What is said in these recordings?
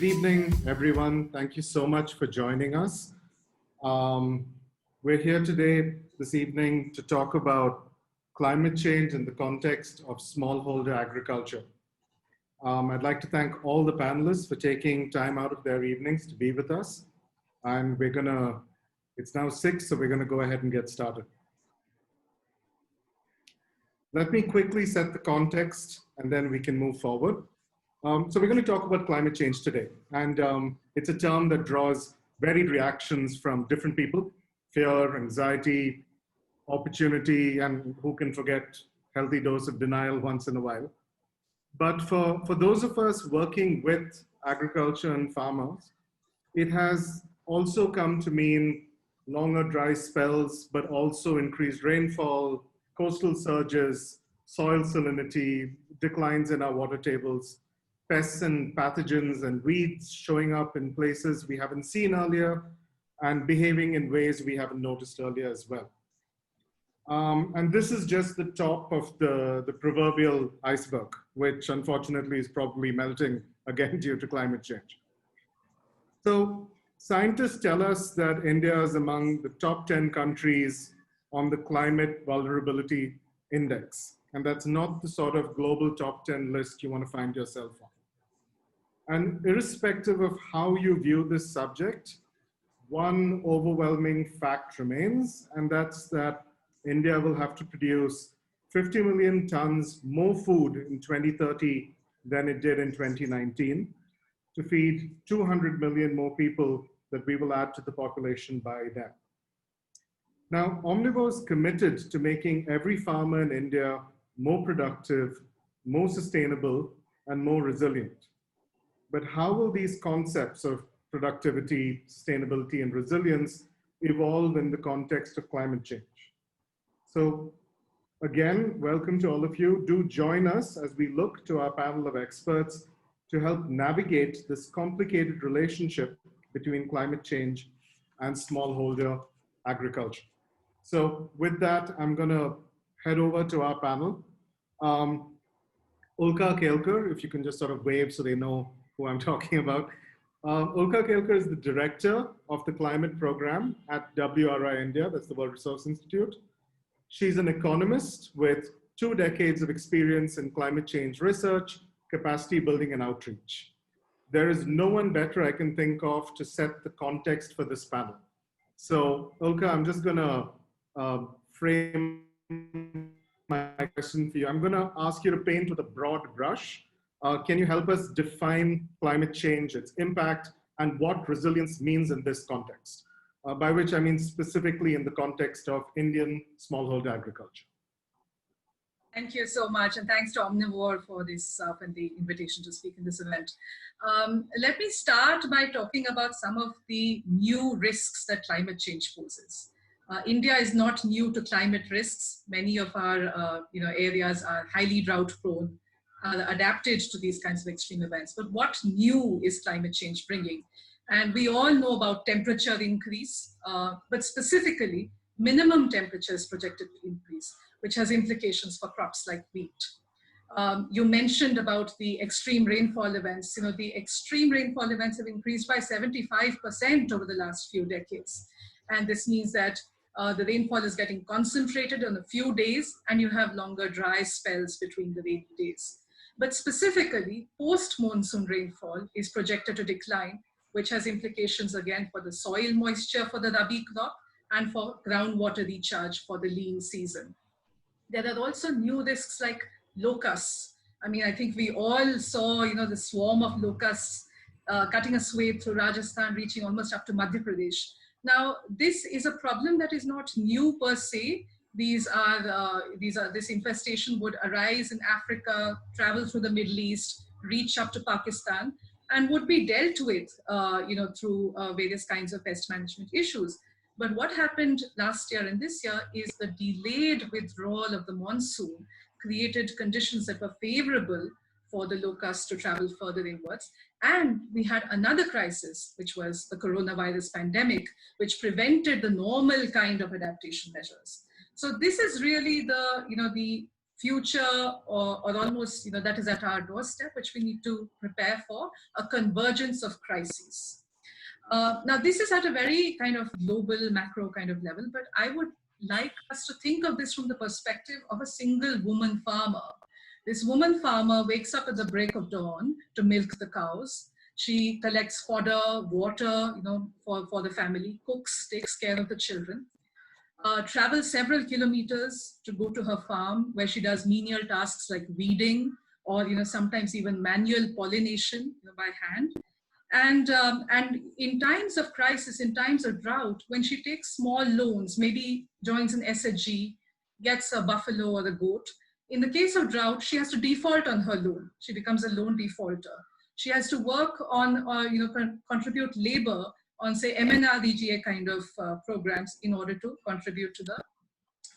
Good evening, everyone. Thank you so much for joining us. We're here this evening, to talk about climate change in the context of smallholder agriculture. I'd like to thank all the panelists for taking time out of their evenings to be with us. And it's now 6, so we're gonna go ahead and get started. Let me quickly set the context and then we can move forward. So we're going to talk about climate change today. And it's a term that draws varied reactions from different people: fear, anxiety, opportunity, and who can forget healthy dose of denial once in a while. But for those of us working with agriculture and farmers, it has also come to mean longer dry spells, but also increased rainfall, coastal surges, soil salinity, declines in our water tables, pests and pathogens and weeds showing up in places we haven't seen earlier and behaving in ways we haven't noticed earlier as well. And this is just the top of the proverbial iceberg, which unfortunately is probably melting again due to climate change. So scientists tell us that India is among the top 10 countries on the Climate Vulnerability Index. And that's not the sort of global top 10 list you want to find yourself on. And irrespective of how you view this subject, one overwhelming fact remains, and that's that India will have to produce 50 million tons more food in 2030 than it did in 2019 to feed 200 million more people that we will add to the population by then. Now, Omnivore is committed to making every farmer in India more productive, more sustainable, and more resilient. But how will these concepts of productivity, sustainability, and resilience evolve in the context of climate change? So again, welcome to all of you. Do join us as we look to our panel of experts to help navigate this complicated relationship between climate change and smallholder agriculture. So with that, I'm gonna head over to our panel. Ulka, Kelkar, if you can just sort of wave so they know who I'm talking about. Ulka Kelkar is the director of the climate program at WRI India, that's the World Resource Institute. She's an economist with 2 decades of experience in climate change research, capacity building, and outreach. There is no one better I can think of to set the context for this panel. So Ulka, I'm just gonna frame my question for you. I'm gonna ask you to paint with a broad brush. Can you help us define climate change, its impact, and what resilience means in this context? By which I mean specifically in the context of Indian smallholder agriculture. Thank you so much, and thanks to Omnivore for this and the invitation to speak in this event. Let me start by talking about some of the new risks that climate change poses. India is not new to climate risks. Many of our areas are highly drought prone, adapted to these kinds of extreme events. But what new is climate change bringing? And we all know about temperature increase, but specifically minimum temperature is projected to increase, which has implications for crops like wheat. You mentioned about the extreme rainfall events. You know, the extreme rainfall events have increased by 75% over the last few decades. And this means that the rainfall is getting concentrated on a few days, and you have longer dry spells between the rainy days. But specifically, post-monsoon rainfall is projected to decline, which has implications again for the soil moisture for the Rabi crop and for groundwater recharge for the lean season. There are also new risks like locusts. I mean, I think we all saw, the swarm of locusts cutting a swathe through Rajasthan, reaching almost up to Madhya Pradesh. Now, this is a problem that is not new per se. This infestation would arise in Africa, travel through the Middle East, reach up to Pakistan, and would be dealt with, through various kinds of pest management issues. But what happened last year and this year is the delayed withdrawal of the monsoon created conditions that were favorable for the locusts to travel further inwards. And we had another crisis, which was the coronavirus pandemic, which prevented the normal kind of adaptation measures. So this is really the future or almost, that is at our doorstep, which we need to prepare for, a convergence of crises. Now, this is at a very kind of global, macro kind of level, but I would like us to think of this from the perspective of a single woman farmer. This woman farmer wakes up at the break of dawn to milk the cows. She collects fodder, water, for the family, cooks, takes care of the children, travels several kilometers to go to her farm where she does menial tasks like weeding or, sometimes even manual pollination by hand. And in times of crisis, in times of drought, when she takes small loans, maybe joins an SHG, gets a buffalo or a goat, in the case of drought, she has to default on her loan. She becomes a loan defaulter. She has to work on, contribute labor on, say, MNREGA kind of programs in order to contribute to the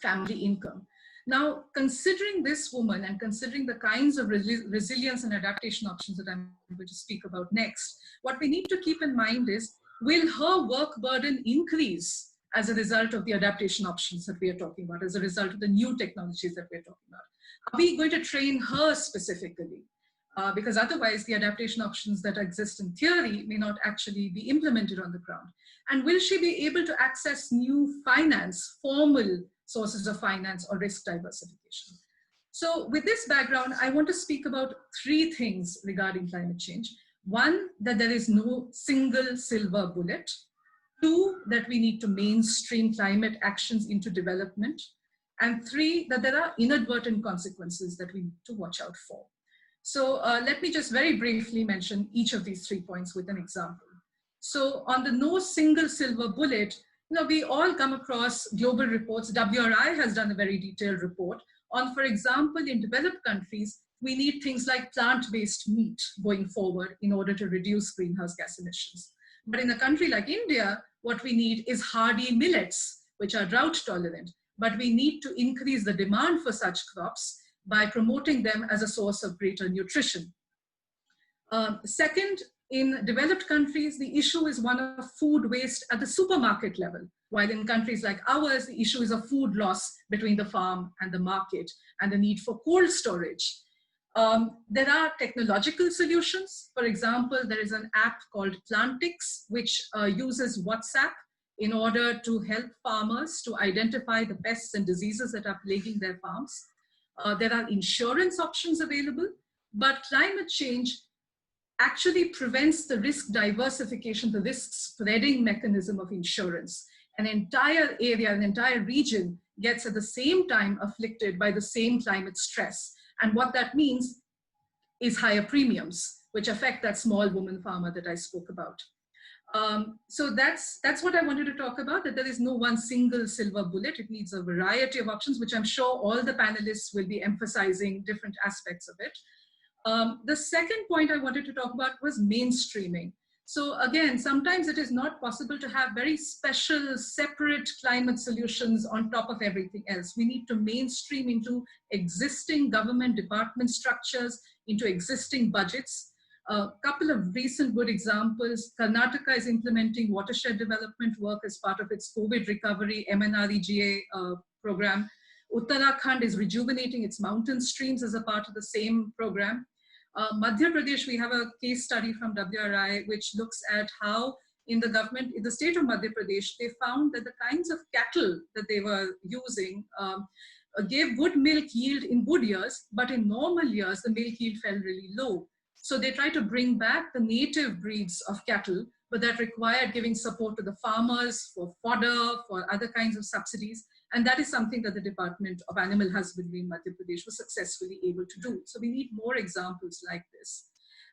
family income. Now, considering this woman and considering the kinds of resilience and adaptation options that I'm going to speak about next, what we need to keep in mind is, will her work burden increase as a result of the adaptation options that we are talking about, as a result of the new technologies that we're talking about? Are we going to train her specifically? Because otherwise the adaptation options that exist in theory may not actually be implemented on the ground. And will she be able to access new finance, formal sources of finance or risk diversification? So with this background, I want to speak about three things regarding climate change. One, that there is no single silver bullet. Two, that we need to mainstream climate actions into development. And three, that there are inadvertent consequences that we need to watch out for. So let me just very briefly mention each of these 3 points with an example. So on the no single silver bullet, we all come across global reports. WRI has done a very detailed report on, for example, in developed countries, we need things like plant-based meat going forward in order to reduce greenhouse gas emissions. But in a country like India, what we need is hardy millets, which are drought tolerant. But we need to increase the demand for such crops by promoting them as a source of greater nutrition. Second, in developed countries, the issue is one of food waste at the supermarket level, while in countries like ours, the issue is a food loss between the farm and the market and the need for cold storage. There are technological solutions. For example, there is an app called Plantix, which uses WhatsApp in order to help farmers to identify the pests and diseases that are plaguing their farms. There are insurance options available, but climate change actually prevents the risk diversification, the risk spreading mechanism of insurance. An entire area, an entire region gets at the same time afflicted by the same climate stress. And what that means is higher premiums, which affect that small woman farmer that I spoke about. So that's what I wanted to talk about, that there is no one single silver bullet. It needs a variety of options, which I'm sure all the panelists will be emphasizing different aspects of it. The second point I wanted to talk about was mainstreaming. So again, sometimes it is not possible to have very special, separate climate solutions on top of everything else. We need to mainstream into existing government department structures, into existing budgets. A couple of recent good examples: Karnataka is implementing watershed development work as part of its COVID recovery MNREGA program. Uttarakhand is rejuvenating its mountain streams as a part of the same program. Madhya Pradesh, we have a case study from WRI which looks at how in the state of Madhya Pradesh, they found that the kinds of cattle that they were using gave good milk yield in good years, but in normal years, the milk yield fell really low. So they tried to bring back the native breeds of cattle, but that required giving support to the farmers for fodder, for other kinds of subsidies. And that is something that the Department of Animal Husbandry in Madhya Pradesh was successfully able to do. So we need more examples like this.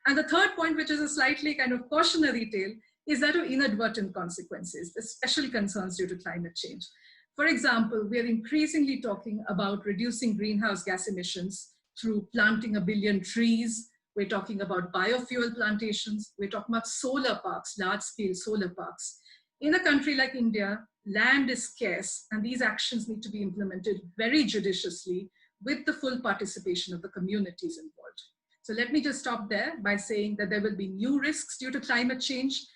And the third point, which is a slightly kind of cautionary tale, is that of inadvertent consequences, the special concerns due to climate change. For example, we are increasingly talking about reducing greenhouse gas emissions through planting 1 billion trees. We're talking about biofuel plantations. We're talking about solar parks, large-scale solar parks. In a country like India, land is scarce, and these actions need to be implemented very judiciously with the full participation of the communities involved. So let me just stop there by saying that there will be new risks due to climate change.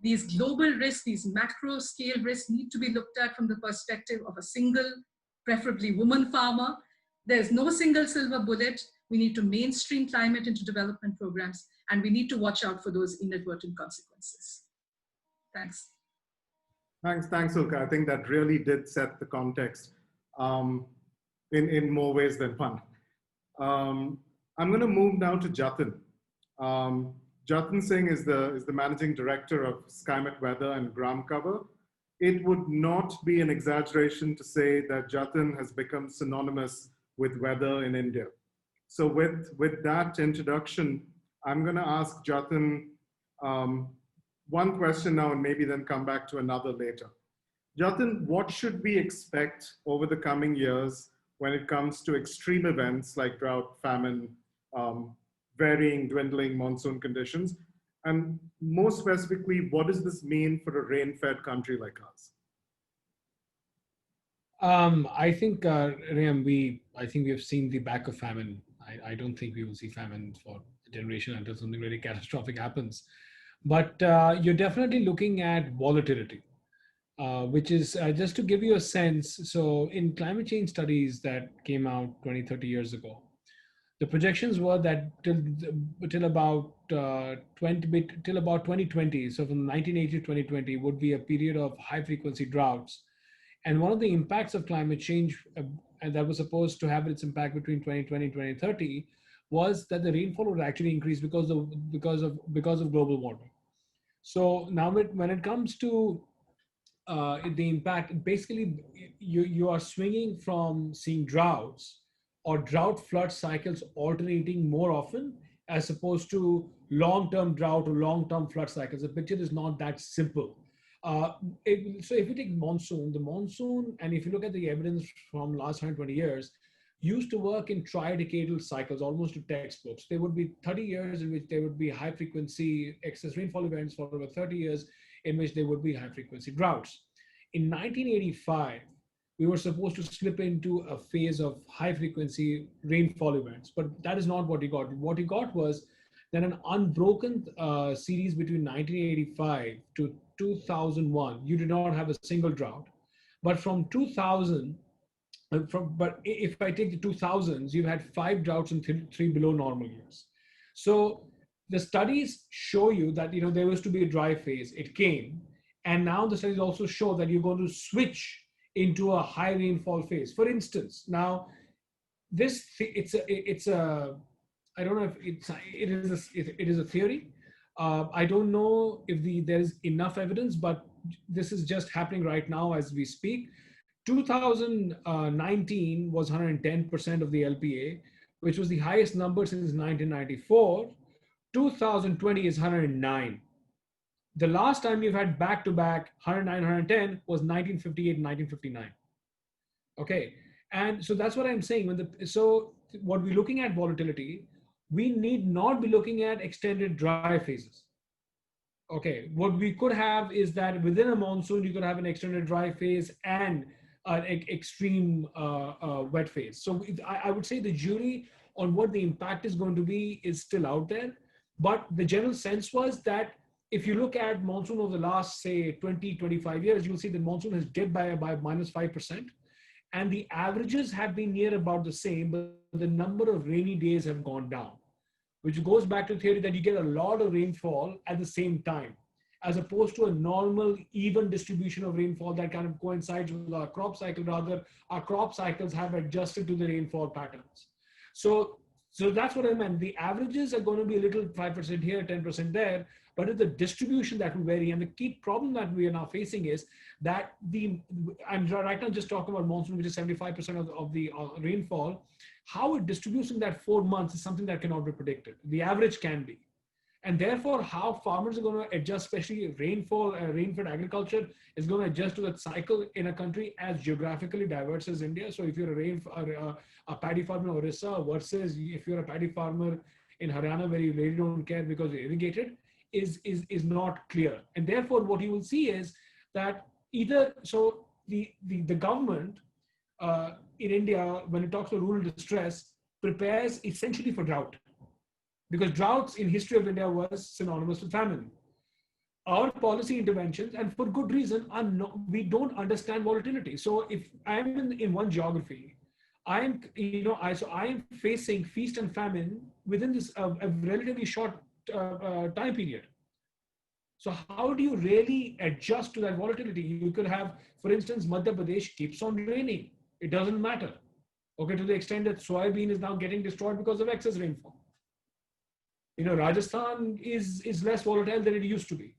These global risks, these macro scale risks need to be looked at from the perspective of a single, preferably woman farmer. There's no single silver bullet. We need to mainstream climate into development programs, and we need to watch out for those inadvertent consequences. Thanks. Thanks, Ulka. I think that really did set the context in more ways than one. I'm going to move now to Jatin. Jatin Singh is the managing director of Skymet Weather and Gramcover. It would not be an exaggeration to say that Jatin has become synonymous with weather in India. So with that introduction, I'm going to ask Jatin one question now and maybe then come back to another later. Jatin, what should we expect over the coming years when it comes to extreme events like drought, famine, varying, dwindling monsoon conditions? And more specifically, what does this mean for a rain-fed country like us? I think, Reihem, I think we have seen the back of famine. I don't think we will see famine for a generation until something really catastrophic happens. But you're definitely looking at volatility, which is just to give you a sense. So in climate change studies that came out 20, 30 years ago, the projections were that till about 2020, so from 1980 to 2020 would be a period of high frequency droughts. And one of the impacts of climate change, and that was supposed to have its impact between 2020 and 2030, was that the rainfall would actually increase because of global warming. So now when it comes to the impact, basically you are swinging from seeing droughts or drought flood cycles alternating more often as opposed to long-term drought or long-term flood cycles. The picture is not that simple. So if you take the monsoon, and if you look at the evidence from last 120 years, used to work in tridecadal cycles, almost to textbooks. There would be 30 years in which there would be high frequency excess rainfall events, followed by 30 years in which there would be high frequency droughts. In 1985, we were supposed to slip into a phase of high frequency rainfall events, but that is not what you got. What you got was then an unbroken series between 1985 to 2001. You did not have a single drought, but from 2000, but if I take the 2000s, you've had 5 droughts and 3 below normal years. So the studies show you that there was to be a dry phase. It came, and now the studies also show that you're going to switch into a high rainfall phase. For instance, now it's a I don't know if it is a theory. I don't know if there is enough evidence, but this is just happening right now as we speak. 2019 was 110% of the LPA, which was the highest number since 1994. 2020 is 109. The last time you've had back-to-back 109, 110 was 1958 and 1959. Okay, and so that's what I'm saying. So what we're looking at volatility, we need not be looking at extended dry phases. Okay, what we could have is that within a monsoon, you could have an extended dry phase and an extreme wet phase. So I would say the jury on what the impact is going to be is still out there. But the general sense was that if you look at monsoon over the last, say, 20, 25 years, you'll see that monsoon has dipped by minus 5%. And the averages have been near about the same, but the number of rainy days have gone down, which goes back to the theory that you get a lot of rainfall at the same time, as opposed to a normal even distribution of rainfall that kind of coincides with our crop cycle. Rather, our crop cycles have adjusted to the rainfall patterns. So that's what I meant. The averages are going to be a little 5% here, 10% there, but it's the distribution that will vary. And the key problem that we are now facing is that I'm right now just talking about monsoon, which is 75% of the rainfall. How it distributes in that 4 months is something that cannot be predicted. The average can be. And therefore, how farmers are going to adjust, especially rain-fed agriculture, is going to adjust to that cycle in a country as geographically diverse as India. So if you're a paddy farmer in Orissa versus if you're a paddy farmer in Haryana where you really don't care because you're irrigated, is not clear. And therefore, what you will see is that the government in India, when it talks about rural distress, prepares essentially for drought. Because droughts in history of India was synonymous with famine. Our policy interventions, and for good reason, we don't understand volatility. So if I'm in one geography, I am facing feast and famine within this a relatively short time period. So how do you really adjust to that volatility? You could have, for instance, Madhya Pradesh keeps on raining. It doesn't matter. Okay, to the extent that soybean is now getting destroyed because of excess rainfall. Rajasthan is less volatile than it used to be.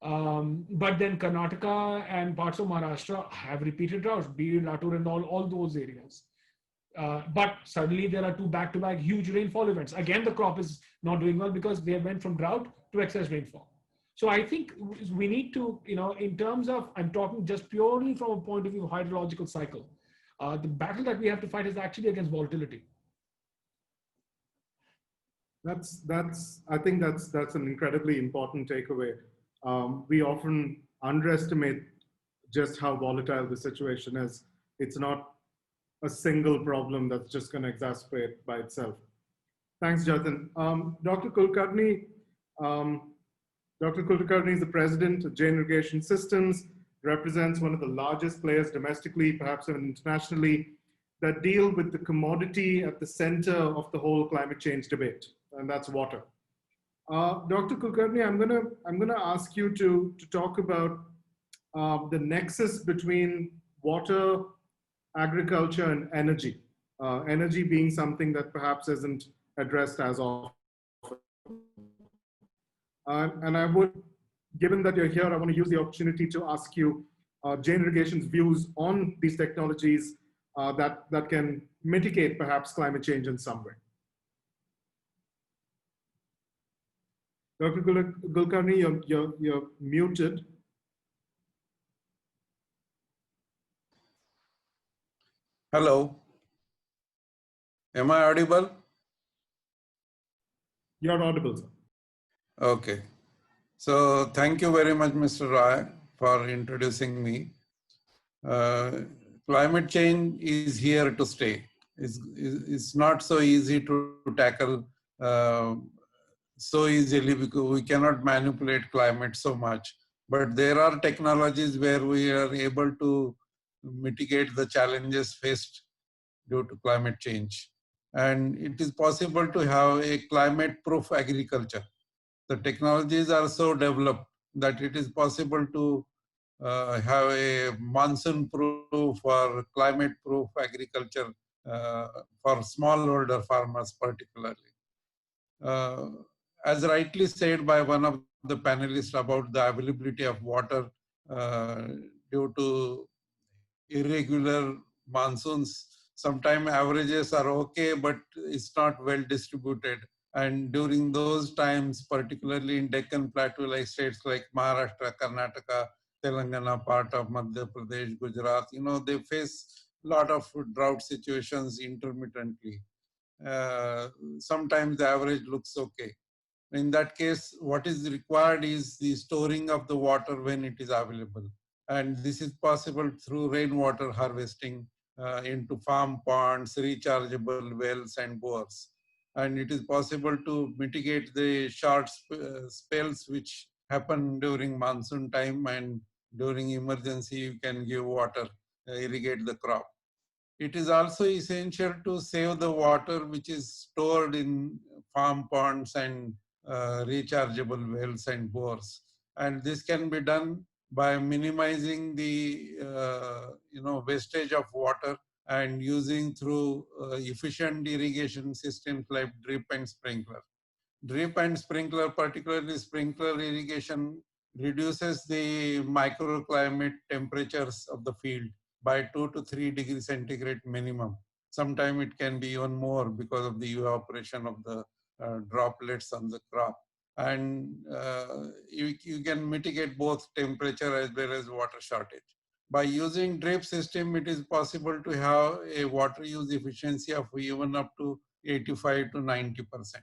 But then Karnataka and parts of Maharashtra have repeated droughts, be it Latur and all those areas. But suddenly there are two back-to-back huge rainfall events. Again, the crop is not doing well because they went from drought to excess rainfall. So I think we need to, in terms of, I'm talking just purely from a point of view of hydrological cycle. The battle that we have to fight is actually against volatility. I think that's an incredibly important takeaway. We often underestimate just how volatile the situation is. It's not a single problem that's just going to exacerbate by itself. Thanks, Jatin. Dr. Kulkarni, Dr. Kulkarni is the president of Jain Irrigation Systems, represents one of the largest players domestically, perhaps even internationally, that deal with the commodity at the center of the whole climate change debate, and that's water. Dr. Kulkarni, I'm gonna ask you to talk about the nexus between water, agriculture, and energy. Energy being something that perhaps isn't addressed as often. And I would, given that you're here, I want to use the opportunity to ask you Jain Irrigation's views on these technologies that can mitigate perhaps climate change in some way. Dr. Kulkarni, you're muted. Hello. Am I audible? You're audible, sir. Okay. So thank you very much, Mr. Rai, for introducing me. Climate change is here to stay. It's not so easy to tackle so easily because we cannot manipulate climate so much. But there are technologies where we are able to mitigate the challenges faced due to climate change. And it is possible to have a climate-proof agriculture. The technologies are so developed that it is possible to have a monsoon-proof or climate-proof agriculture for smallholder farmers particularly. As rightly said by one of the panelists about the availability of water due to irregular monsoons, sometimes averages are okay, but it's not well distributed. And during those times, particularly in Deccan Plateau, like states like Maharashtra, Karnataka, Telangana, part of Madhya Pradesh, Gujarat, they face a lot of drought situations intermittently. Sometimes the average looks okay. In that case, what is required is the storing of the water when it is available. And this is possible through rainwater harvesting into farm ponds, rechargeable wells and bores. And it is possible to mitigate the short spells which happen during monsoon time, and during emergency you can give water, irrigate the crop. It is also essential to save the water which is stored in farm ponds and rechargeable wells and bores. And this can be done by minimizing the wastage of water and using through efficient irrigation systems like drip and sprinkler. Drip and sprinkler, particularly sprinkler irrigation, reduces the microclimate temperatures of the field by 2 to 3 degrees centigrade minimum. Sometimes it can be even more because of the evaporation of the droplets on the crop. And you can mitigate both temperature as well as water shortage. By using drip system, it is possible to have a water use efficiency of even up to 85 to 90%.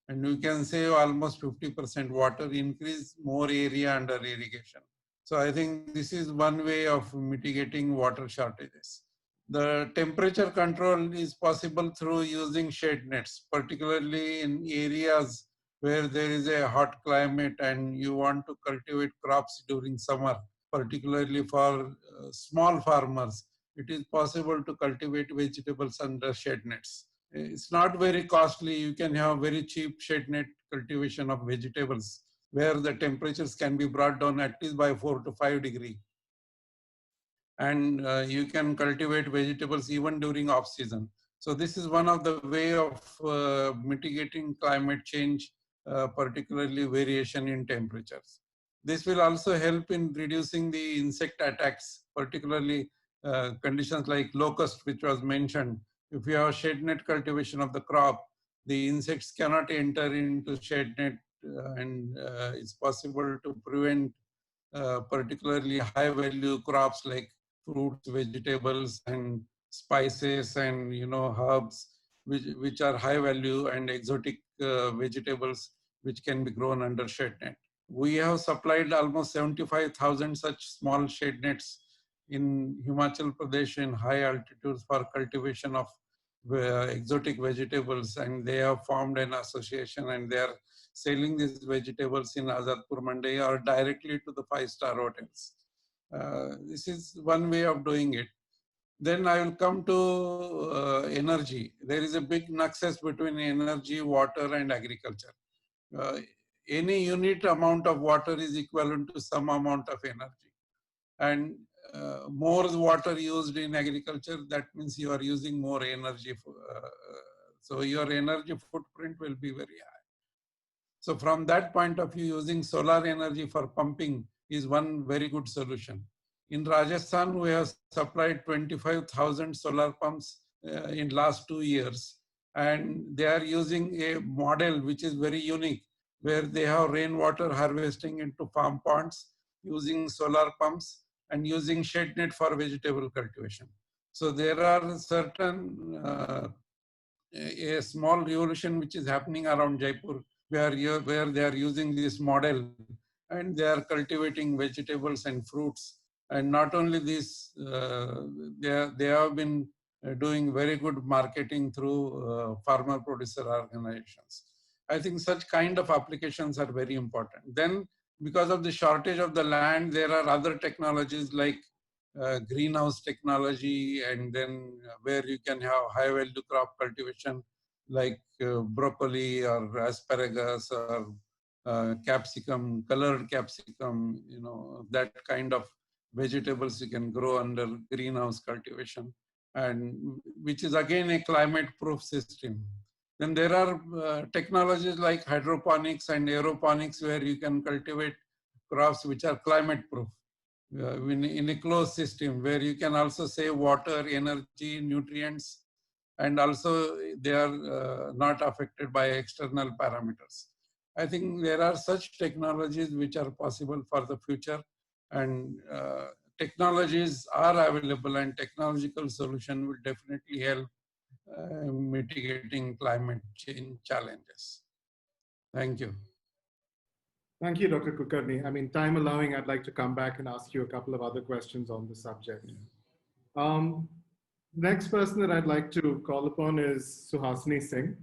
And you can save almost 50% water, increase more area under irrigation. So I think this is one way of mitigating water shortages. The temperature control is possible through using shade nets, particularly in areas where there is a hot climate and you want to cultivate crops during summer, particularly for small farmers. it is possible to cultivate vegetables under shade nets. It's not very costly. You can have very cheap shade net cultivation of vegetables where the temperatures can be brought down at least by 4 to 5 degrees. And you can cultivate vegetables even during off season. So this is one of the way of mitigating climate change, particularly variation in temperatures. This will also help in reducing the insect attacks, particularly conditions like locust, which was mentioned. If you have shade net cultivation of the crop, the insects cannot enter into shade net, and it's possible to prevent particularly high value crops like fruits, vegetables, and spices, and herbs, which are high value, and exotic vegetables which can be grown under shade net. We have supplied almost 75,000 such small shade nets in Himachal Pradesh in high altitudes for cultivation of exotic vegetables, and they have formed an association, and they are selling these vegetables in Azadpur Mandi or directly to the 5-star hotels. This is one way of doing it. Then I will come to energy. There is a big nexus between energy, water, and agriculture. Any unit amount of water is equivalent to some amount of energy. And more water used in agriculture, that means you are using more energy. So your energy footprint will be very high. So from that point of view, using solar energy for pumping is one very good solution. In Rajasthan, we have supplied 25,000 solar pumps in last 2 years. And they are using a model which is very unique, where they have rainwater harvesting into farm ponds, using solar pumps, and using shade net for vegetable cultivation. So there are certain, a small revolution which is happening around Jaipur, where they are using this model, and they are cultivating vegetables and fruits. And not only this, they have been doing very good marketing through farmer producer organizations. I think such kind of applications are very important. Then, because of the shortage of the land, there are other technologies like greenhouse technology, and then where you can have high value crop cultivation like broccoli or asparagus or capsicum, colored capsicum, that kind of vegetables you can grow under greenhouse cultivation, and which is again a climate proof system. Then there are technologies like hydroponics and aeroponics, where you can cultivate crops which are climate proof in a closed system, where you can also save water, energy, nutrients, and also they are not affected by external parameters. I think there are such technologies which are possible for the future, and technologies are available, and technological solution will definitely help mitigating climate change challenges. Thank you. Thank you, Dr. Kulkarni. I mean, time allowing, I'd like to come back and ask you a couple of other questions on the subject. Next person that I'd like to call upon is Suhasni Singh.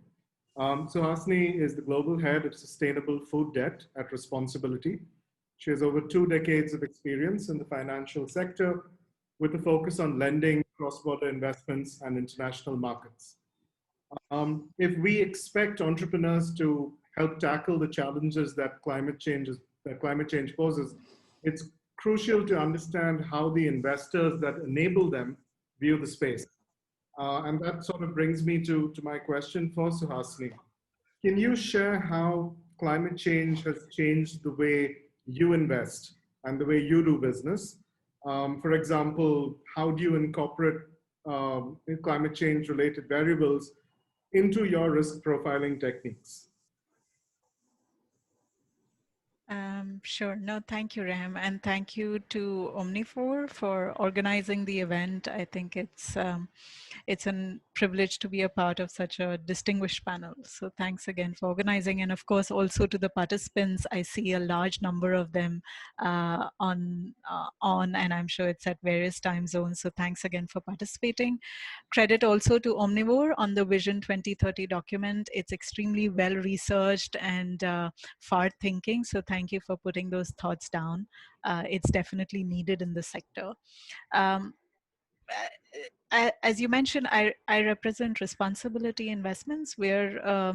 Suhasni is the Global Head of Sustainable Food Debt at ResponsAbility. She has over 2 decades of experience in the financial sector with a focus on lending, cross-border investments, and international markets. If we expect entrepreneurs to help tackle the challenges that climate change poses, it's crucial to understand how the investors that enable them view the space. And that sort of brings me to my question for Suhasni. Can you share how climate change has changed the way you invest and the way you do business? For example, how do you incorporate climate change related variables into your risk profiling techniques? Sure. No, thank you, Reihem. And thank you to Omnivore for organizing the event. I think it's a privilege to be a part of such a distinguished panel. So thanks again for organizing. And of course, also to the participants. I see a large number of them on, and I'm sure it's at various time zones. So thanks again for participating. Credit also to Omnivore on the Vision 2030 document. It's extremely well researched and far thinking. So thank you for putting those thoughts down. It's definitely needed in the sector. as you mentioned, I represent Responsibility Investments. We're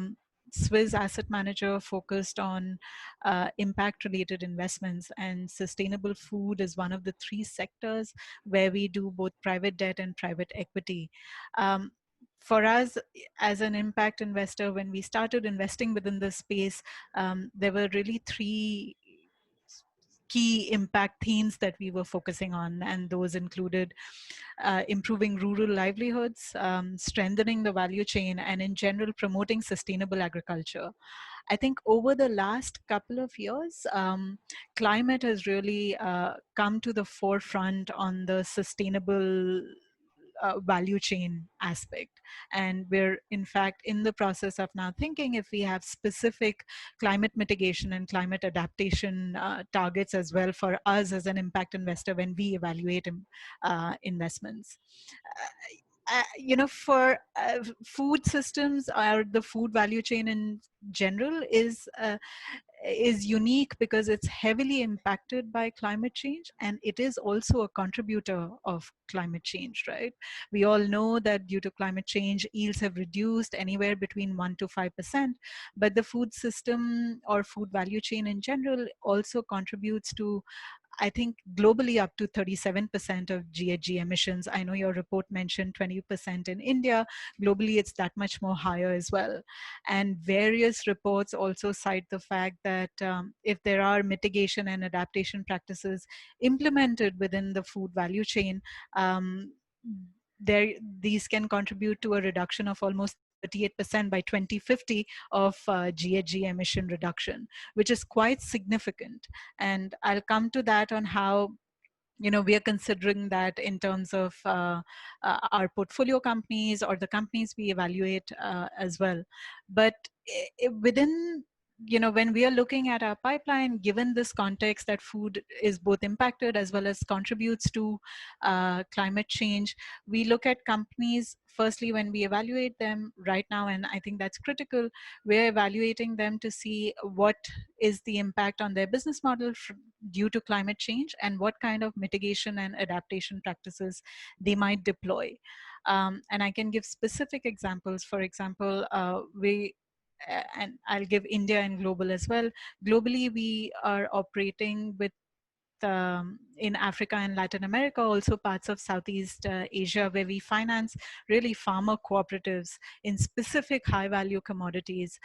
Swiss asset manager focused on impact related investments, and sustainable food is one of the three sectors where we do both private debt and private equity. For us as an impact investor, when we started investing within this space, there were really three key impact themes that we were focusing on, and those included improving rural livelihoods, strengthening the value chain, and in general promoting sustainable agriculture. I think over the last couple of years, climate has really come to the forefront on the sustainable value chain aspect. And we're in fact in the process of now thinking if we have specific climate mitigation and climate adaptation targets as well for us as an impact investor when we evaluate investments. For food systems or the food value chain in general is unique because it's heavily impacted by climate change, and it is also a contributor of climate change, right? We all know that due to climate change, yields have reduced anywhere between 1 to 5%, but the food system or food value chain in general also contributes to, I think, globally up to 37% of GHG emissions. I know your report mentioned 20% in India. Globally, it's that much more higher as well. And various reports also cite the fact that if there are mitigation and adaptation practices implemented within the food value chain, these can contribute to a reduction of almost 38% by 2050 of GHG emission reduction, which is quite significant. And I'll come to that on how we are considering that in terms of our portfolio companies or the companies we evaluate as well. But within when we are looking at our pipeline, given this context that food is both impacted as well as contributes to climate change, we look at companies firstly when we evaluate them right now, and I think that's critical. We're evaluating them to see what is the impact on their business model due to climate change and what kind of mitigation and adaptation practices they might deploy. And I can give specific examples. For example, and I'll give India and global as well. Globally, we are operating with in Africa and Latin America, also parts of Southeast Asia, where we finance really farmer cooperatives in specific high value commodities.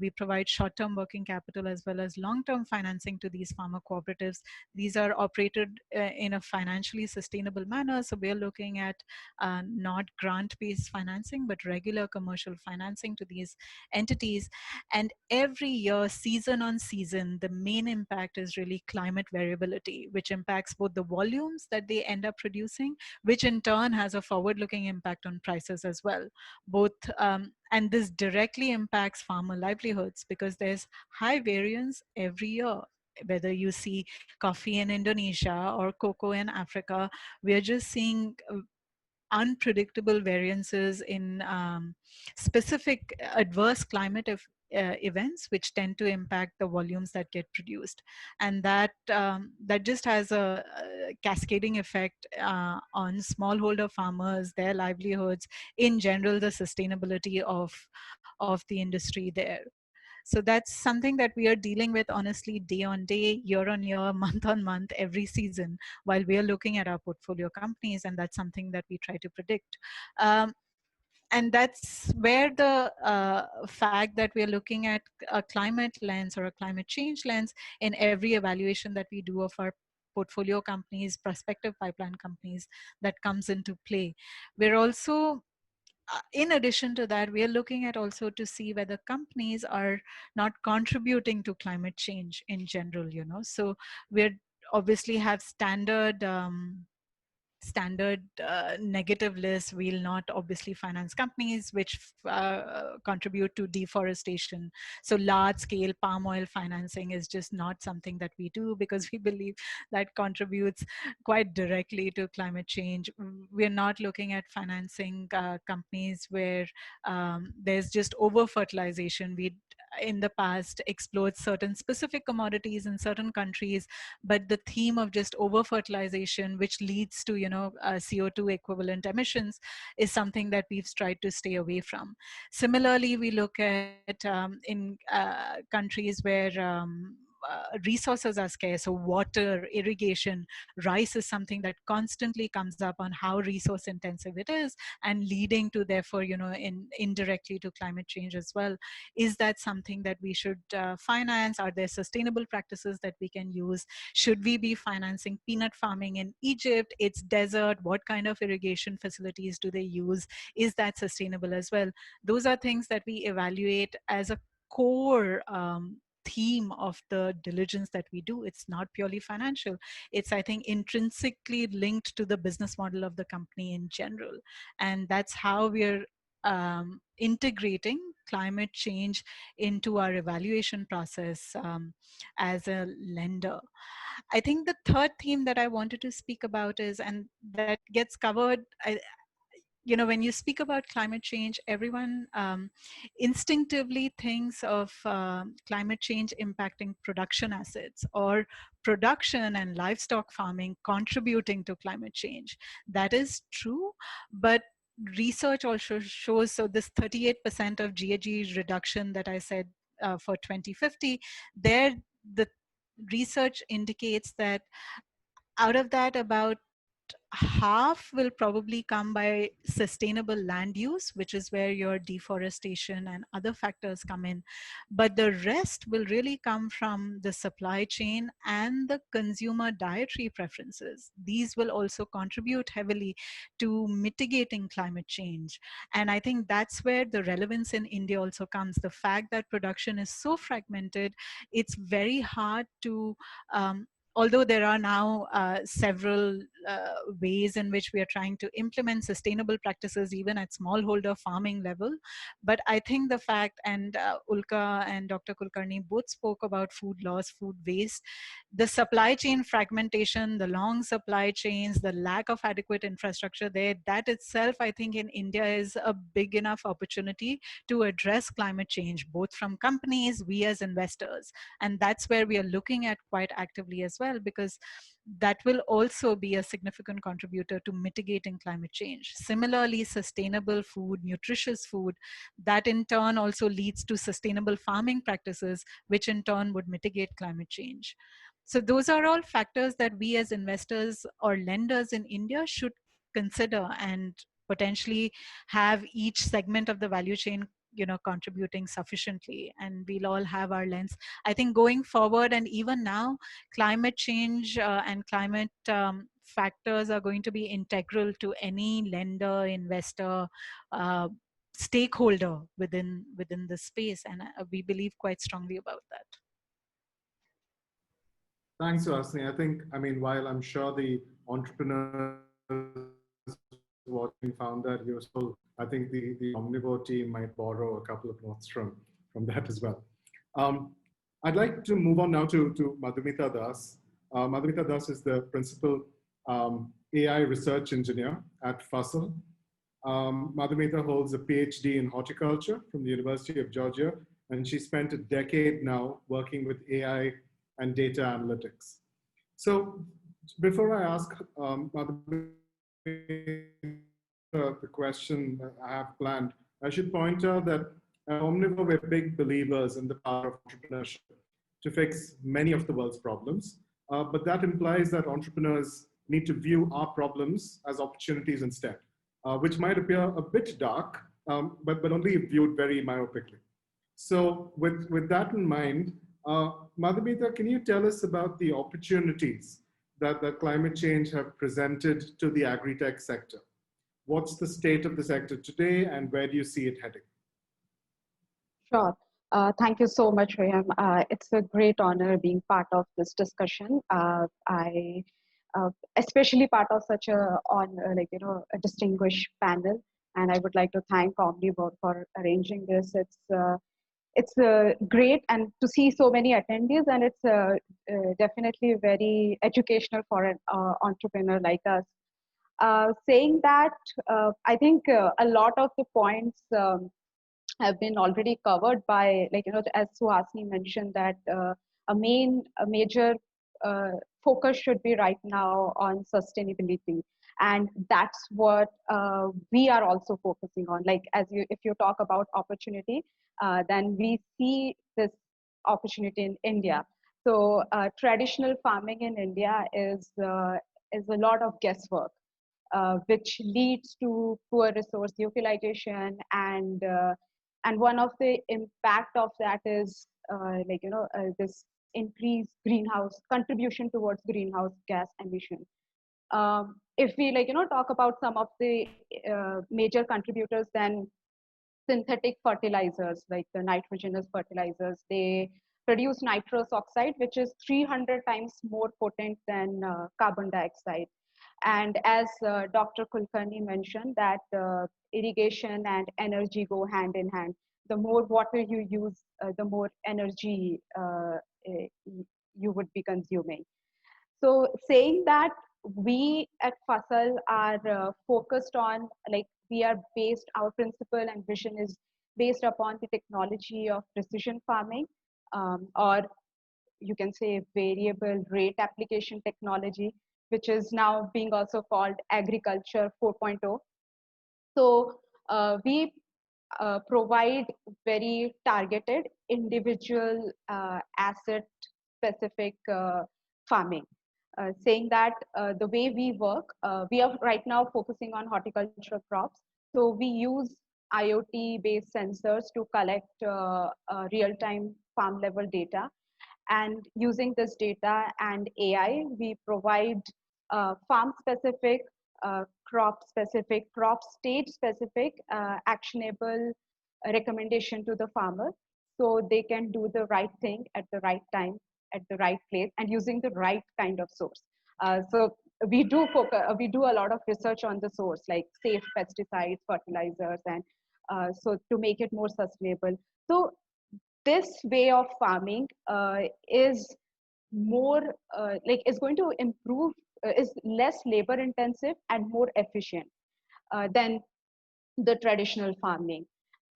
We provide short-term working capital as well as long-term financing to these farmer cooperatives. These are operated in a financially sustainable manner. So we're looking at not grant-based financing, but regular commercial financing to these entities. And every year, season on season, the main impact is really climate variability, which impacts both the volumes that they end up producing, which in turn has a forward-looking impact on prices as well. And this directly impacts farmer livelihoods because there's high variance every year. Whether you see coffee in Indonesia or cocoa in Africa, we are just seeing unpredictable variances in specific adverse climate events, which tend to impact the volumes that get produced, and that just has a cascading effect on smallholder farmers, their livelihoods, in general, the sustainability of the industry there. So that's something that we are dealing with honestly day on day, year on year, month on month, every season, while we are looking at our portfolio companies, and that's something that we try to predict. And that's where the fact that we are looking at a climate lens or a climate change lens in every evaluation that we do of our portfolio companies, prospective pipeline companies, that comes into play. We're also in addition to that, we are looking at also to see whether companies are not contributing to climate change in general, So we're obviously have standard negative list. We'll not obviously finance companies which contribute to deforestation. So large scale palm oil financing is just not something that we do because we believe that contributes quite directly to climate change. We're not looking at financing companies where there's just over fertilization. in the past explored certain specific commodities in certain countries, but the theme of just over fertilization, which leads to CO2 equivalent emissions, is something that we've tried to stay away from. Similarly, we look at in countries where resources are scarce, so water, irrigation, rice is something that constantly comes up on how resource intensive it is, and leading to, therefore, indirectly to climate change as well. Is that something that we should finance? Are there sustainable practices that we can use? Should we be financing peanut farming in Egypt? It's desert. What kind of irrigation facilities do they use? Is that sustainable as well? Those are things that we evaluate as a core theme of the diligence that we do. It's not purely financial. It's, I think, intrinsically linked to the business model of the company in general. And that's how we're integrating climate change into our evaluation process as a lender. I think the third theme that I wanted to speak about is, and that gets covered, when you speak about climate change, everyone instinctively thinks of climate change impacting production assets, or production and livestock farming contributing to climate change. That is true, but research also shows, so this 38% of GHG reduction that I said for 2050, there the research indicates that out of that, about half will probably come by sustainable land use, which is where your deforestation and other factors come in. But the rest will really come from the supply chain and the consumer dietary preferences. These will also contribute heavily to mitigating climate change. And I think that's where the relevance in India also comes. The fact that production is so fragmented, it's very hard to although there are now several ways in which we are trying to implement sustainable practices even at smallholder farming level. But I think the fact, and Ulka and Dr. Kulkarni both spoke about food loss, food waste, the supply chain fragmentation, the long supply chains, the lack of adequate infrastructure there, that itself, I think in India is a big enough opportunity to address climate change, both from companies, we as investors. And that's where we are looking at quite actively as well, because that will also be a significant contributor to mitigating climate change. Similarly, sustainable food, nutritious food, that in turn also leads to sustainable farming practices, which in turn would mitigate climate change. So those are all factors that we as investors or lenders in India should consider, and potentially have each segment of the value chain contributing sufficiently, and we'll all have our lens. I think going forward, and even now, climate change and climate factors are going to be integral to any lender, investor, stakeholder within the space, and we believe quite strongly about that. Thanks, Suhasni. I mean, while I'm sure the entrepreneurs watching found that useful, I think the Omnivore team might borrow a couple of notes from that as well. I'd like to move on now to Madhumita Das. Madhumita Das is the principal AI research engineer at Fasal. Madhumita holds a PhD in horticulture from the University of Georgia, and she spent a decade now working with AI and data analytics. So before I ask Madhumita the question I have planned, I should point out that at Omnivore, we're big believers in the power of entrepreneurship to fix many of the world's problems. But that implies that entrepreneurs need to view our problems as opportunities instead, which might appear a bit dark, but only viewed very myopically. So with that in mind, Madhumita, can you tell us about the opportunities that climate change have presented to the agri-tech sector? What's the state of the sector today, and where do you see it heading? Sure. Thank you so much, Reihem. It's a great honor being part of this discussion. I especially part of such a distinguished panel, and I would like to thank Omnivore for arranging this. It's great, and to see so many attendees, and it's definitely very educational for an entrepreneur like us. Saying that, I think a lot of the points have been already covered by, like, as Suhasni mentioned, that a major focus should be right now on sustainability. And that's what we are also focusing on. Like, if you talk about opportunity, then we see this opportunity in India. So traditional farming in India is a lot of guesswork, which leads to poor resource utilization, and one of the impact of that is this increased greenhouse contribution towards greenhouse gas emission. If we talk about some of the major contributors, then synthetic fertilizers like the nitrogenous fertilizers, they produce nitrous oxide, which is 300 times more potent than carbon dioxide. And as Dr. Kulkarni mentioned, that irrigation and energy go hand in hand. The more water you use, the more energy you would be consuming. So saying that, we at Fasal are focused on, like, we are based, our principle and vision is based upon the technology of precision farming, or you can say variable rate application technology, which is now being also called agriculture 4.0. So we provide very targeted individual asset specific farming. Saying that, the way we work, we are right now focusing on horticultural crops. So we use IoT based sensors to collect real-time farm level data. And using this data and AI, we provide farm specific, crop specific, crop stage specific, actionable recommendation to the farmer, so they can do the right thing at the right time, at the right place, and using the right kind of source. So we do a lot of research on the source, like safe pesticides, fertilizers, and so to make it more sustainable. So this way of farming is more is going to improve, is less labor intensive and more efficient than the traditional farming.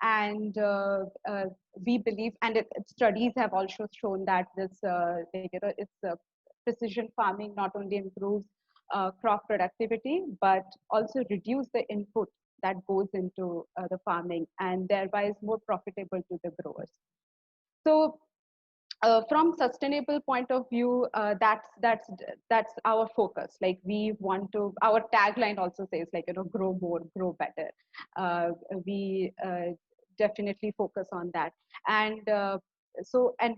And we believe, and studies have also shown that this precision farming not only improves crop productivity, but also reduce the input that goes into the farming, and thereby is more profitable to the growers. So from sustainable point of view, that's our focus. Like, we want to, our tagline also says, like, grow more, grow better. We definitely focus on that. And and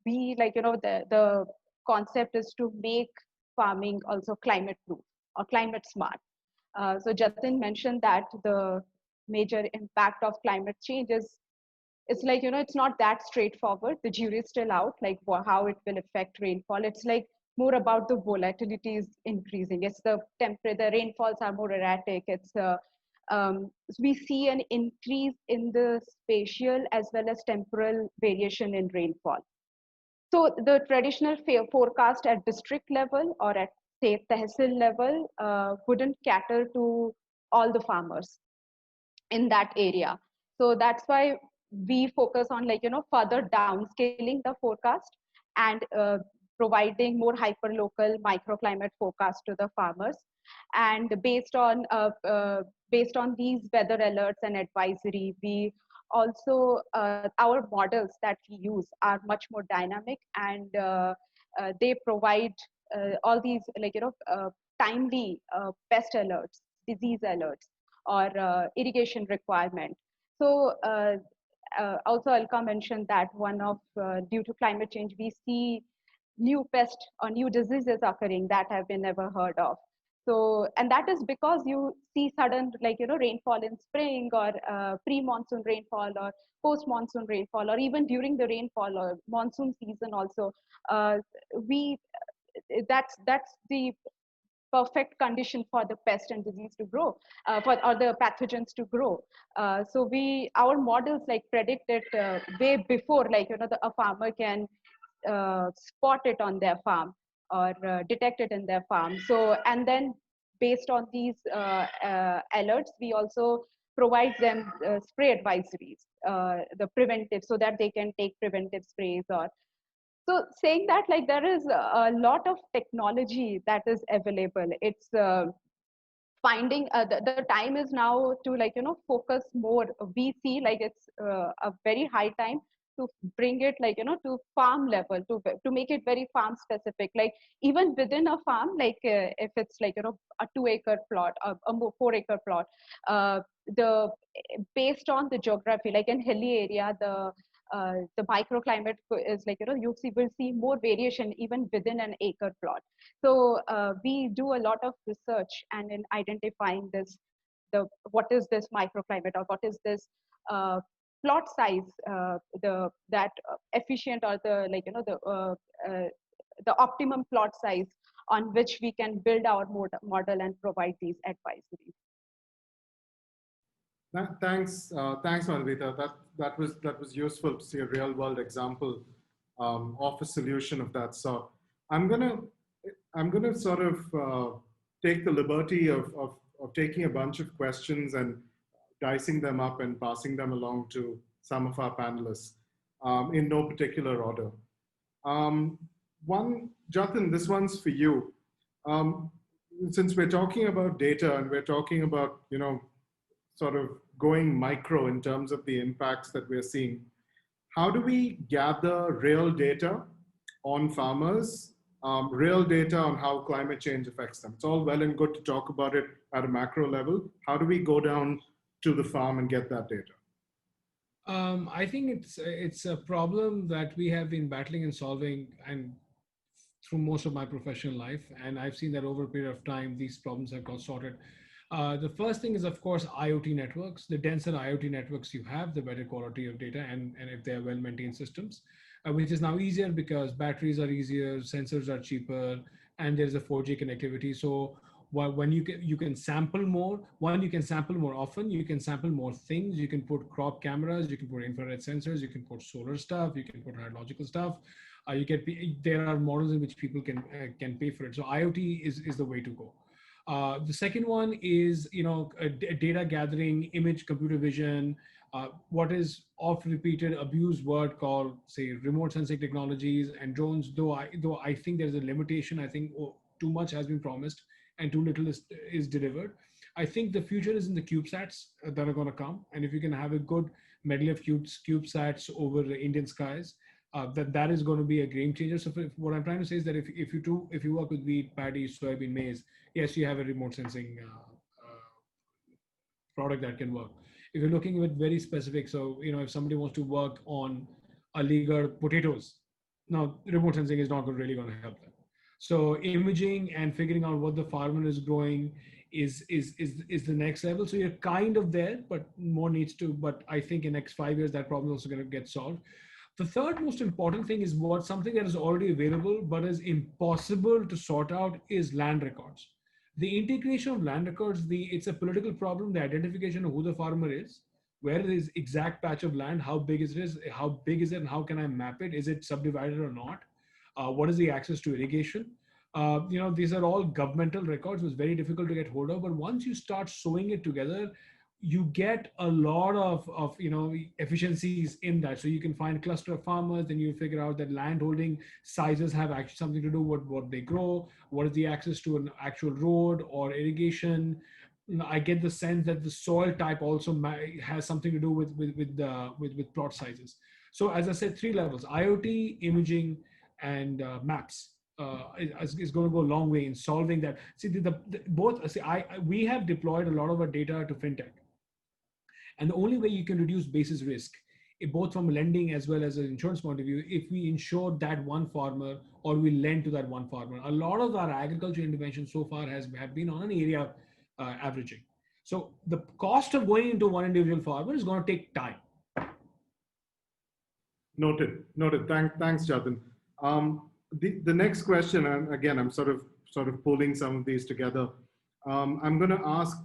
we, the concept is to make farming also climate proof or climate smart. So Jatin mentioned that the major impact of climate change is, it's like, it's not that straightforward. The jury is still out, like how it will affect rainfall. It's like more about the volatility is increasing. It's the rainfalls are more erratic. It's we see an increase in the spatial as well as temporal variation in rainfall. So the traditional forecast at district level or at, say, tehsil level wouldn't cater to all the farmers in that area. So that's why we focus on, further downscaling the forecast and providing more hyperlocal microclimate forecast to the farmers. And based on these weather alerts and advisory, we also our models that we use are much more dynamic, and they provide all these timely pest alerts, disease alerts, or irrigation requirement. So also Ulka mentioned that one of due to climate change, we see new pests or new diseases occurring that have been never heard of. So, and that is because you see sudden, rainfall in spring, or pre-monsoon rainfall, or post-monsoon rainfall, or even during the rainfall or monsoon season also. That's the perfect condition for the pest and disease to grow, or the pathogens to grow. So our models predict it way before, a farmer can spot it on their farm, or detect it in their farm. So, and then based on these alerts, we also provide them spray advisories, the preventive, so that they can take preventive sprays. Or so saying that, like, there is a lot of technology that is available. It's finding the time is now to, like, focus more. We see, like, it's a very high time to bring it, like, to farm level, to make it very farm specific. Like, even within a farm, like, if it's like, a 2-acre plot, a 4-acre plot, the based on the geography, like in hilly area, the microclimate is, like, will see more variation even within an acre plot. So we do a lot of research and in identifying this, what is this microclimate, or what is this plot size, that efficient, or the, like, the optimum plot size on which we can build our model and provide these advisories. Thanks, Madhumita. That was useful to see a real world example of a solution of that sort. I'm gonna sort of take the liberty of taking a bunch of questions and dicing them up and passing them along to some of our panelists in no particular order. Jatin, this one's for you. Since we're talking about data and we're talking about, sort of going micro in terms of the impacts that we're seeing, how do we gather real data on farmers, real data on how climate change affects them? It's all well and good to talk about it at a macro level. How do we go down to the farm and get that data? I think it's a problem that we have been battling and solving, and through most of my professional life, and I've seen that over a period of time, these problems have got sorted. The first thing is, of course, IoT networks. The denser IoT networks you have, the better quality of data, and if they're well-maintained systems, which is now easier because batteries are easier, sensors are cheaper, and there's a 4G connectivity. So when you can sample more, you can sample more often, you can sample more things, you can put crop cameras, you can put infrared sensors, you can put solar stuff, you can put hydrological stuff. There are models in which people can pay for it. So IoT is the way to go. The second one is, data gathering, image computer vision, what is oft repeated abused word called, say, remote sensing technologies and drones. Though I think there's a limitation. I think too much has been promised and too little is delivered. I think the future is in the CubeSats that are going to come. And if you can have a good medley of CubeSats over the Indian skies, that is going to be a game changer. So what I'm trying to say is that if you work with wheat, paddy, soybean, maize, yes, you have a remote sensing product that can work. If you're looking with very specific, so if somebody wants to work on a leaguer potatoes, now remote sensing is not really going to help them. So imaging and figuring out what the farmer is growing is the next level. So you're kind of there, but more needs to. But I think in the next 5 years that problem is also going to get solved. The third most important thing is something that is already available but is impossible to sort out is land records. The integration of land records, it's a political problem, the identification of who the farmer is, where is his exact patch of land, how big is it, and how can I map it? Is it subdivided or not? What is the access to irrigation? These are all governmental records. It's very difficult to get hold of, but once you start sewing it together, you get a lot of efficiencies in that. So you can find cluster of farmers, then you figure out that land holding sizes have actually something to do with what they grow, what is the access to an actual road or irrigation. I get the sense that the soil type also has something to do with plot sizes. So as I said, 3 levels: IoT, imaging, and maps. Is going to go a long way in solving that. See, we have deployed a lot of our data to fintech. And the only way you can reduce basis risk, both from lending as well as an insurance point of view, if we insure that one farmer or we lend to that one farmer. A lot of our agriculture interventions so far have been on an area averaging. So the cost of going into one individual farmer is going to take time. Noted. Thanks, Jatin. The next question, and again, I'm sort of pulling some of these together. I'm going to ask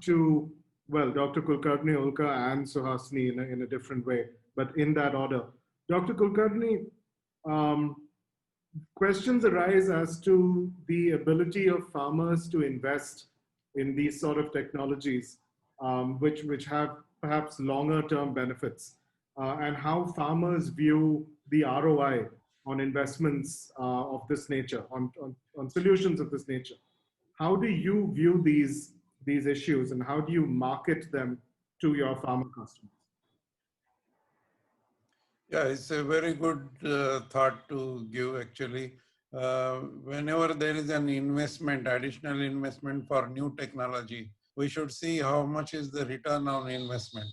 Dr. Kulkarni, Ulka, and Suhasni in a different way, but in that order. Dr. Kulkarni, questions arise as to the ability of farmers to invest in these sort of technologies, which have perhaps longer term benefits and how farmers view the ROI on investments of this nature, on solutions of this nature. How do you view these issues and how do you market them to your farmer customers? Yeah, it's a very good thought to give actually. Whenever there is an investment, additional investment for new technology, we should see how much is the return on investment.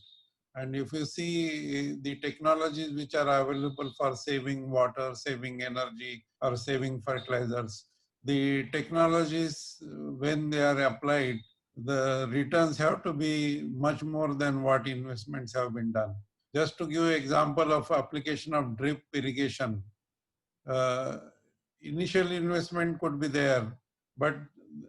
And if you see the technologies which are available for saving water, saving energy, or saving fertilizers, the technologies, when they are applied, the returns have to be much more than what investments have been done. Just to give an example of application of drip irrigation, uh, initial investment could be there, but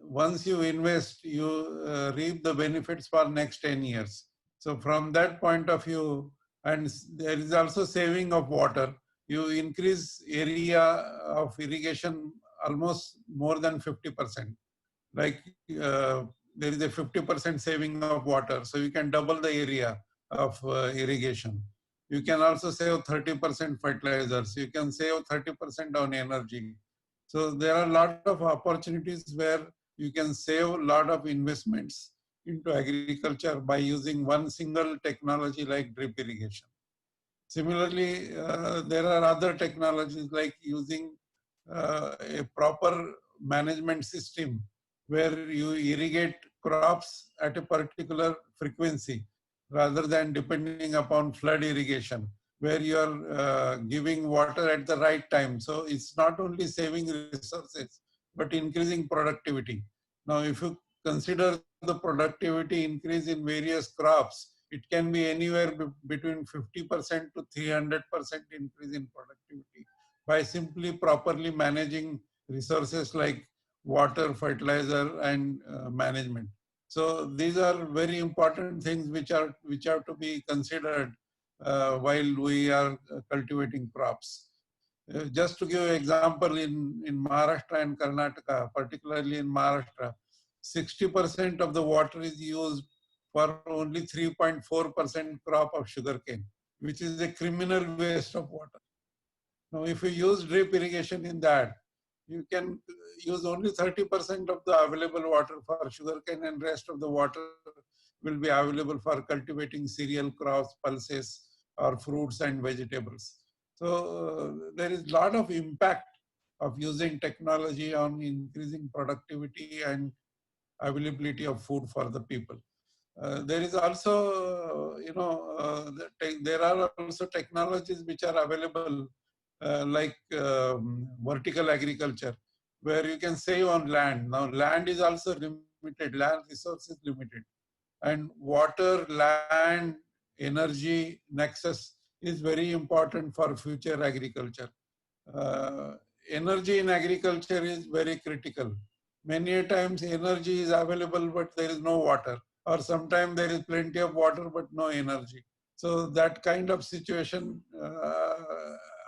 once you invest, you reap the benefits for next 10 years. So from that point of view, and there is also saving of water, you increase area of irrigation almost more than 50%. Like there is a 50% saving of water, so you can double the area of irrigation. You can also save 30% fertilizers. You can save 30% on energy. So there are a lot of opportunities where you can save a lot of investments into agriculture by using one single technology like drip irrigation. Similarly, there are other technologies like using a proper management system where you irrigate crops at a particular frequency rather than depending upon flood irrigation, where you are giving water at the right time. So it's not only saving resources, but increasing productivity. Now, if you consider the productivity increase in various crops, it can be anywhere between 50% to 300% increase in productivity by simply properly managing resources like water, fertilizer, and management. So these are very important things which have to be considered while we are cultivating crops. Just to give an example, in Maharashtra and Karnataka, particularly in Maharashtra, 60% of the water is used for only 3.4% crop of sugarcane, which is a criminal waste of water. Now, if you use drip irrigation in that, you can use only 30% of the available water for sugarcane, and rest of the water will be available for cultivating cereal crops, pulses, or fruits and vegetables. So there is a lot of impact of using technology on increasing productivity and availability of food for the people. There is also, there are also technologies which are available like vertical agriculture, where you can save on land. Now, land is also limited, land resource is limited. And water, land, energy nexus is very important for future agriculture. Uh, Energy in agriculture is very critical. Many a times energy is available, but there is no water, or sometimes there is plenty of water, but no energy. So that kind of situation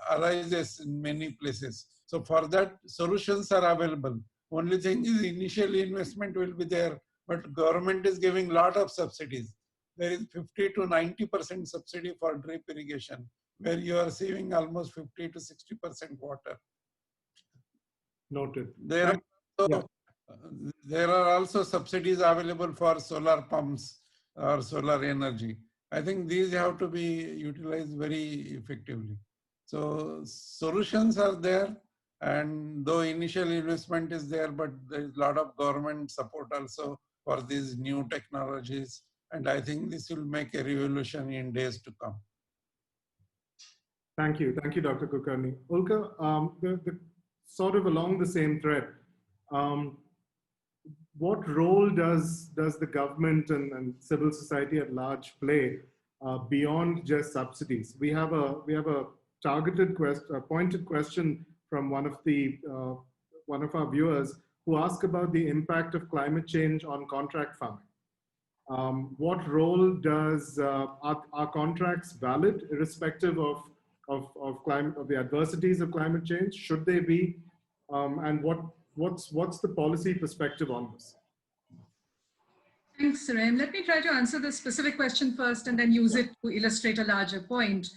arises in many places. So for that, solutions are available. Only thing is initial investment will be there, but government is giving lot of subsidies. There is 50 to 90% subsidy for drip irrigation, where you are saving almost 50 to 60% water. Noted. There are also subsidies available for solar pumps or solar energy. I think these have to be utilized very effectively. So solutions are there, and though initial investment is there, but there is a lot of government support also for these new technologies. And I think this will make a revolution in days to come. Thank you, Dr. Kulkarni. Ulka, the sort of along the same thread, what role does the government and civil society at large play beyond just subsidies? We have a targeted pointed question from one of our viewers who asked about the impact of climate change on contract farming. What role does are contracts valid irrespective of the adversities of climate change? Should they be? And what's the policy perspective on this? Thanks, Reihem. Let me try to answer the specific question first and then use it to illustrate a larger point.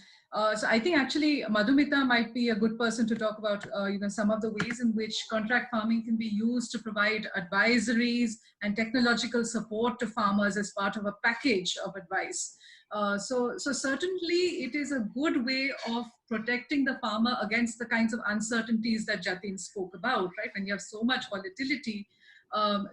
So I think actually Madhumita might be a good person to talk about some of the ways in which contract farming can be used to provide advisories and technological support to farmers as part of a package of advice. So certainly it is a good way of protecting the farmer against the kinds of uncertainties that Jatin spoke about, right? When you have so much volatility,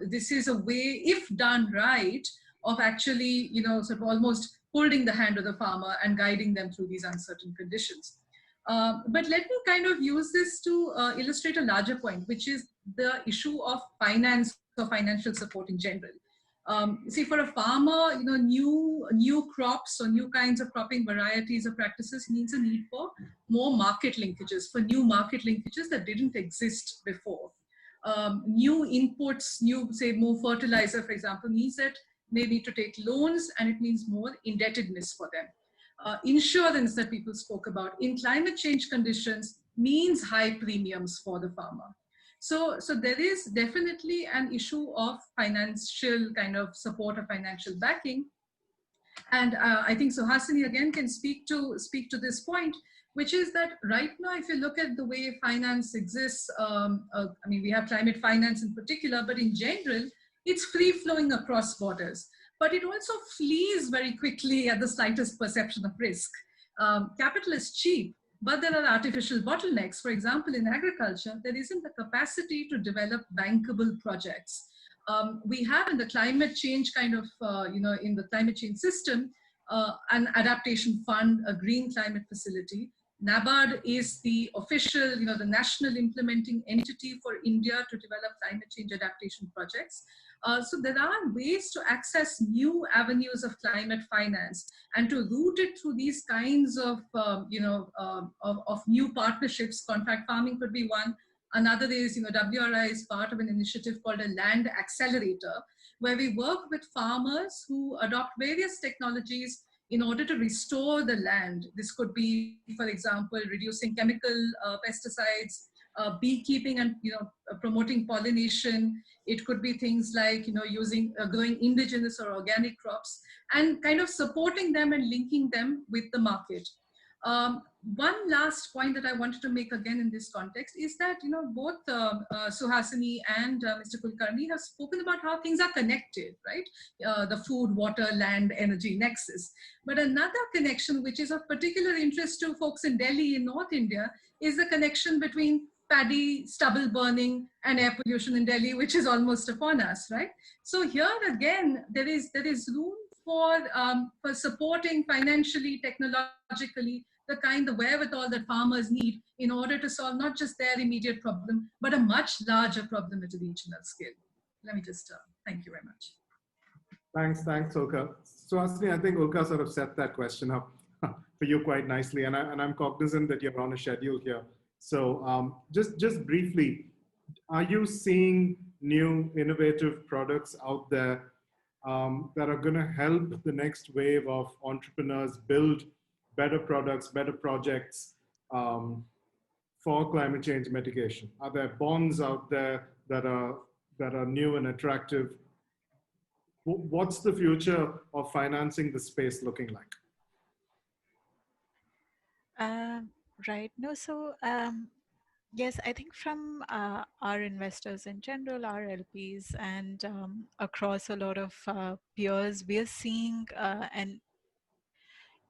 this is a way, if done right, of actually, sort of almost holding the hand of the farmer and guiding them through these uncertain conditions. But let me kind of use this to illustrate a larger point, which is the issue of finance or financial support in general. See, for a farmer, new crops or new kinds of cropping varieties or practices means a need for more market linkages, for new market linkages that didn't exist before. New inputs, more fertilizer, for example, means that they need to take loans, and it means more indebtedness for them. Insurance that people spoke about in climate change conditions means high premiums for the farmer. So there is definitely an issue of financial kind of support or financial backing. And I think Suhasini again can speak to this point, which is that right now, if you look at the way finance exists, I mean, we have climate finance in particular, but in general, it's free flowing across borders. But it also flees very quickly at the slightest perception of risk. Capital is cheap, but there are artificial bottlenecks. For example, in agriculture, there isn't the capacity to develop bankable projects. We have in the climate change kind of, in the climate change system, an adaptation fund, a green climate facility. NABARD is the official, the national implementing entity for India to develop climate change adaptation projects. So there are ways to access new avenues of climate finance and to route it through these kinds of, of new partnerships. Contract farming could be one. Another is, WRI is part of an initiative called a land accelerator, where we work with farmers who adopt various technologies in order to restore the land. This could be, for example, reducing chemical pesticides, beekeeping and promoting pollination. It could be things like using growing indigenous or organic crops and kind of supporting them and linking them with the market. One last point that I wanted to make again in this context is that both Suhasini and Mr. Kulkarni have spoken about how things are connected, right? The food, water, land, energy nexus. But another connection which is of particular interest to folks in Delhi in North India is the connection between paddy, stubble burning, and air pollution in Delhi, which is almost upon us, right? So here again, there is room for supporting financially, technologically, the kind of wherewithal that farmers need in order to solve not just their immediate problem, but a much larger problem at a regional scale. Let me just, thank you very much. Thanks, Ulka. So, Asni, I think Ulka sort of set that question up for you quite nicely, and I'm cognizant that you're on a schedule here. So, just briefly, are you seeing new innovative products out there that are going to help the next wave of entrepreneurs build better products, better projects for climate change mitigation? Are there bonds out there that are new and attractive? What's the future of financing the space looking like? Right. No, so yes, I think from our investors in general, our LPs, and across a lot of peers, we are seeing an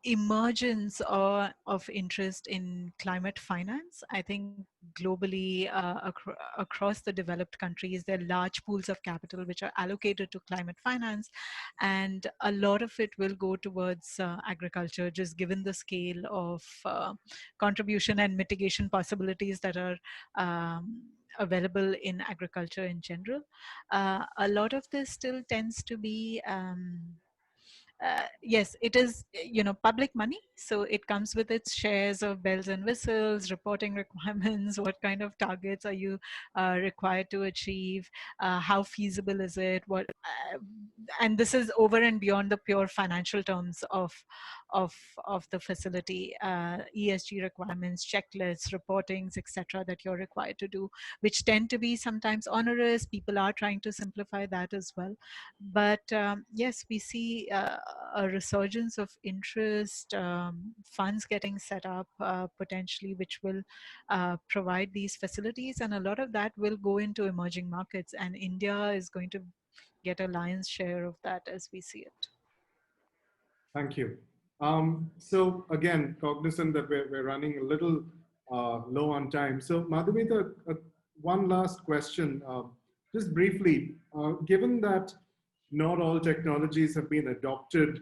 emergence of interest in climate finance. I think globally across the developed countries, there are large pools of capital which are allocated to climate finance, and a lot of it will go towards agriculture, just given the scale of contribution and mitigation possibilities that are available in agriculture in general. A lot of this still tends to be yes, it is, public money. So it comes with its shares of bells and whistles, reporting requirements, what kind of targets are you required to achieve, how feasible is it, and this is over and beyond the pure financial terms of of the facility, ESG requirements, checklists, reportings, etc., that you're required to do, which tend to be sometimes onerous. People are trying to simplify that as well. But yes, we see a resurgence of interest, funds getting set up potentially, which will provide these facilities, and a lot of that will go into emerging markets, and India is going to get a lion's share of that as we see it. Thank you. So again, cognizant that we're running a little low on time. So Madhumita, one last question, just briefly, given that not all technologies have been adopted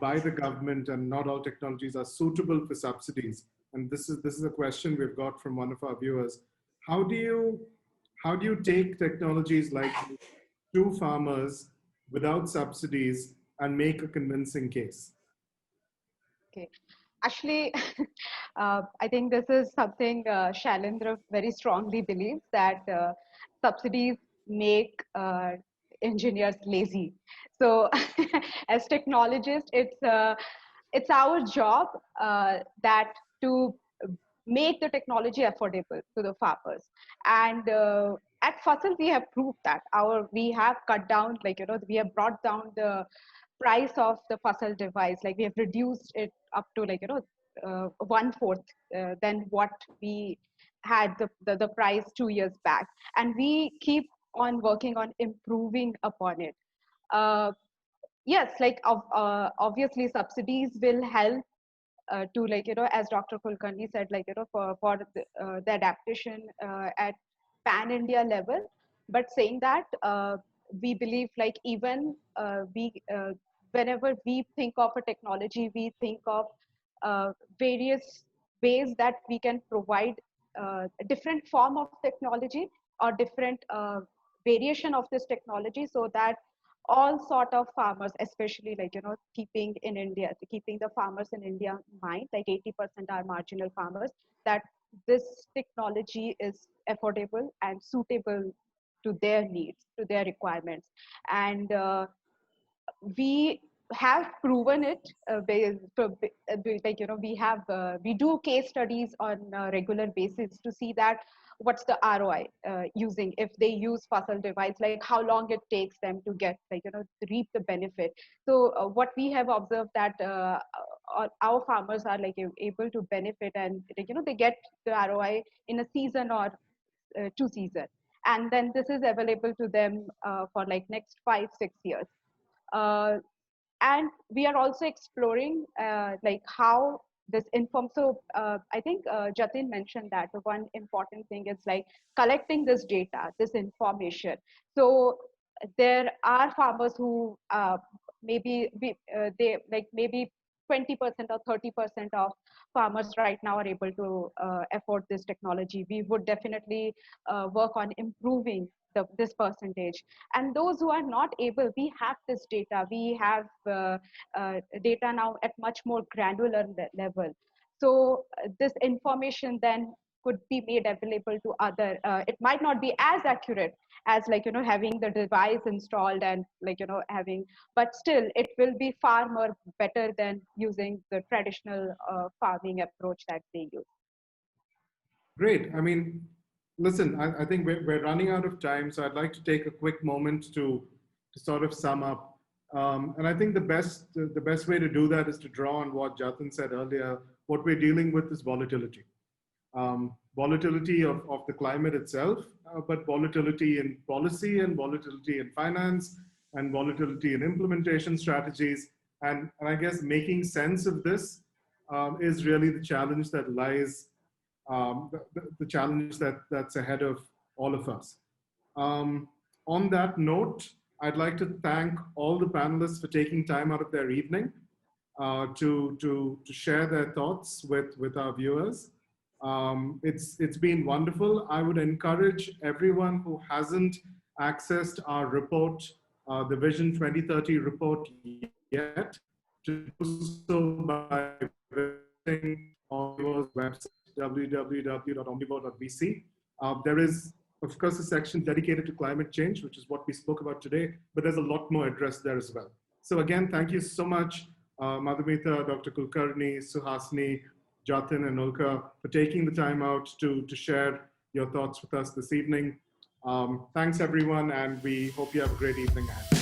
by the government and not all technologies are suitable for subsidies, and this is a question we've got from one of our viewers. How do you take technologies like to farmers without subsidies and make a convincing case? Okay. Actually, I think this is something Shailendra very strongly believes, that subsidies make engineers lazy. So as technologists, it's our job that to make the technology affordable to the farmers. And at Fasal, we have proved that we have cut down, we have brought down the price of the Fasal device. Like, we have reduced it up to 1/4 than what we had the price 2 years back. And we keep on working on improving upon it. Yes, obviously subsidies will help to, as Dr. Kulkarni said, for the adaptation at pan-India level. But saying that, we believe even whenever we think of a technology, we think of various ways that we can provide a different form of technology or different variation of this technology, so that all sort of farmers, especially keeping the farmers in India in mind, 80% are marginal farmers, that this technology is affordable and suitable to their needs, to their requirements. And we have proven it we do case studies on a regular basis to see that what's the ROI using, if they use Fasal device, how long it takes them to get reap the benefit. So what we have observed, that our farmers are able to benefit, and they get the ROI in a season or 2 seasons, and then this is available to them for next 5-6 years. And we are also exploring how this informs. So I think Jatin mentioned that the one important thing is collecting this data, this information. So there are farmers who maybe 20% or 30% of farmers right now are able to afford this technology. We would definitely work on improving this percentage. And those who are not able, we have this data. We have data now at much more granular level. So this information then could be made available to other. It might not be as accurate as having the device installed and having, but still it will be far more better than using the traditional farming approach that they use. Great. I mean, listen, I think we're running out of time, so I'd like to take a quick moment to sort of sum up. And I think the best way to do that is to draw on what Jatin said earlier. What we're dealing with is volatility. Volatility of the climate itself, but volatility in policy and volatility in finance and volatility in implementation strategies. And I guess making sense of this is really the challenge that lies, the challenge that's ahead of all of us. On that note, I'd like to thank all the panelists for taking time out of their evening to share their thoughts with our viewers. It's been wonderful. I would encourage everyone who hasn't accessed our report, the Vision 2030 report yet, to do so by visiting Omnivore's website, www.omnivore.vc. There is, of course, a section dedicated to climate change, which is what we spoke about today, but there's a lot more addressed there as well. So again, thank you so much, Madhumita, Dr. Kulkarni, Suhasni, Jatin, and Ulka, for taking the time out to share your thoughts with us this evening. Thanks, everyone, and we hope you have a great evening ahead.